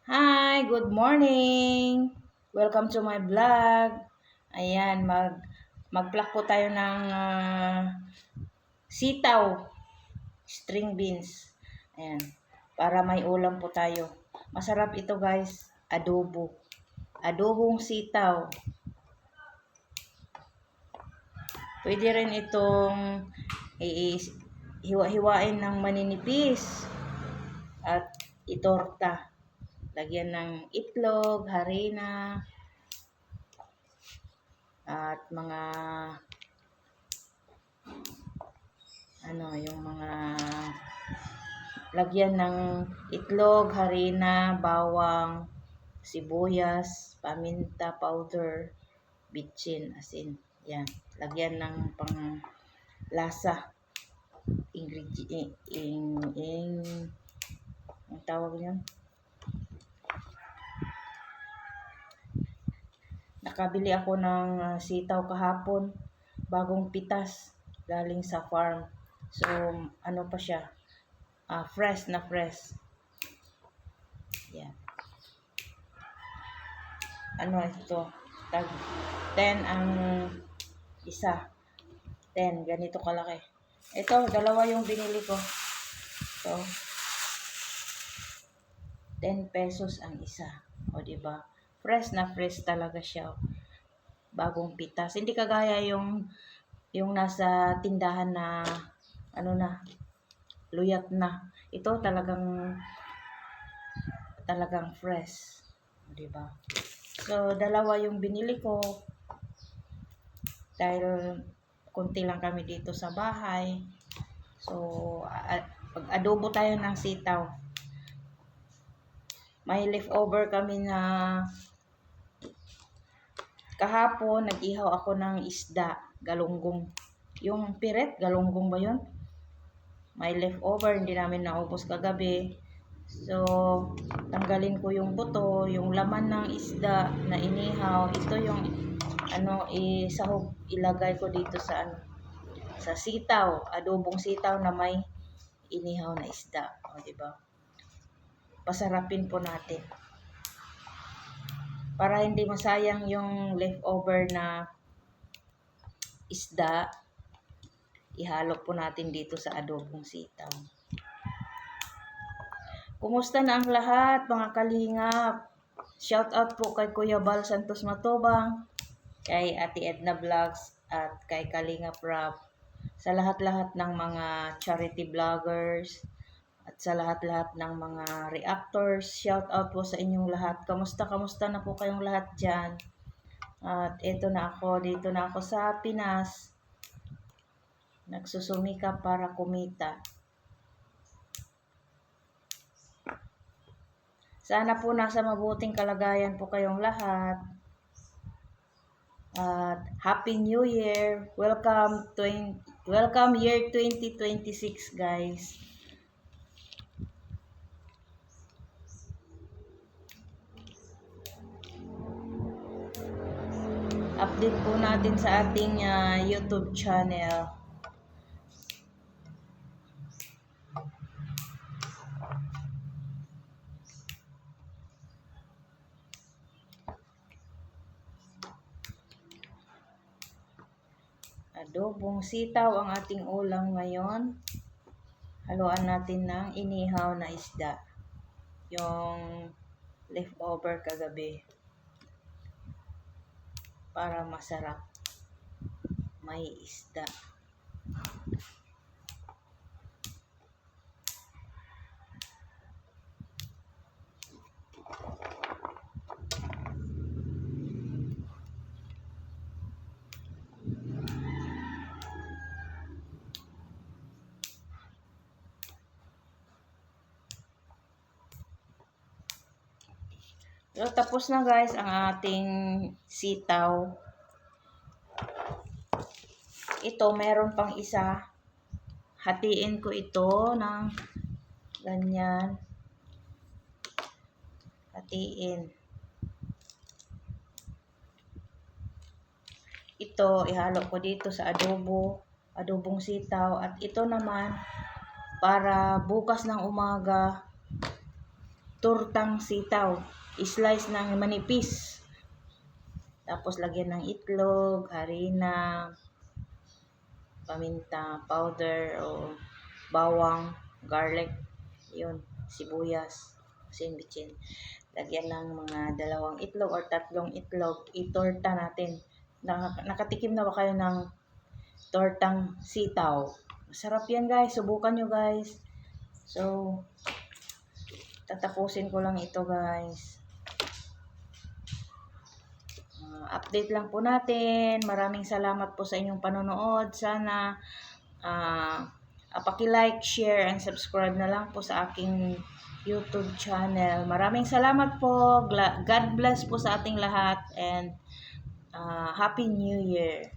Hi, good morning. Welcome to my vlog. Ayan, mag-pluck po tayo ng sitaw, string beans. Ayan, para may ulam po tayo. Masarap ito, guys. Adobo. Adobong sitaw. Pwede rin itong hiwa-hiwain ng maninipis at itorta. Lagyan ng itlog, harina, at mga yung mga lagyan ng itlog, harina, bawang, sibuyas, paminta powder, bitchin, asin. Yan. Lagyan ng pang lasa ingredient ang tawag niyan. Nakabili ako ng sitaw kahapon, bagong pitas, galing sa farm. So, ano pa siya? Fresh na fresh. Yan. Ano ito? Tag 10 ang isa. 10, ganito kalaki. Ito, dalawa yung binili ko. So, 10 pesos ang isa. O, diba? Fresh na fresh talaga siya. Bagong pitas. Hindi kagaya yung nasa tindahan na luyat na. Ito talagang fresh. O, diba? So, dalawa yung binili ko. Dahil konti lang kami dito sa bahay. So, pag-adobo tayo ng sitaw. May leftover kami na kahapon, nag-ihaw ako ng isda, galunggong. Yung piret, galunggong ba yun? May leftover, hindi namin naubos kagabi. So, tanggalin ko yung buto, yung laman ng isda na inihaw. Ito yung isahog, ilagay ko dito sa sitaw, adobong sitaw na may inihaw na isda. O, diba? Pasarapin po natin. Para hindi masayang yung leftover na isda, ihalo po natin dito sa adobong sitaw. Kumusta na ang lahat, mga kalingap? Shout out po kay Kuya Bal Santos Matubang, kay Ate Edna Vlogs, at kay Kalingap Rap, sa lahat-lahat ng mga charity vloggers, at sa lahat-lahat ng mga reactors. Shout out po sa inyong lahat. Kamusta na po kayong lahat dyan? At dito na ako sa Pinas. Nagsusumika para kumita. Sana po nasa mabuting kalagayan po kayong lahat. At Happy New Year. Welcome year 2026, guys. Update po natin sa ating YouTube channel. Adobong sitaw ang ating ulam ngayon. Haluan natin ng inihaw na isda. Yung leftover kagabi. Para masarap. May isda. So, tapos na guys ang ating sitaw. Ito, meron pang isa. Hatiin ko ito ng ganyan. Hatiin. Ito, ihalo ko dito sa adobong sitaw. At ito naman, para bukas ng umaga, tortang sitaw. Slice ng manipis. Tapos lagyan ng itlog, harina, paminta powder o bawang, garlic, yun, sibuyas, bitchin. Lagyan ng mga 2 itlog or 3 itlog, itorta natin. Nakatikim na ba kayo ng tortang sitaw? Masarap yan guys, subukan nyo guys. So, tatapusin ko lang ito guys. Update lang po natin. Maraming salamat po sa inyong panonood. Sana paki-like, share, and subscribe na lang po sa aking YouTube channel. Maraming salamat po. God bless po sa ating lahat and Happy New Year.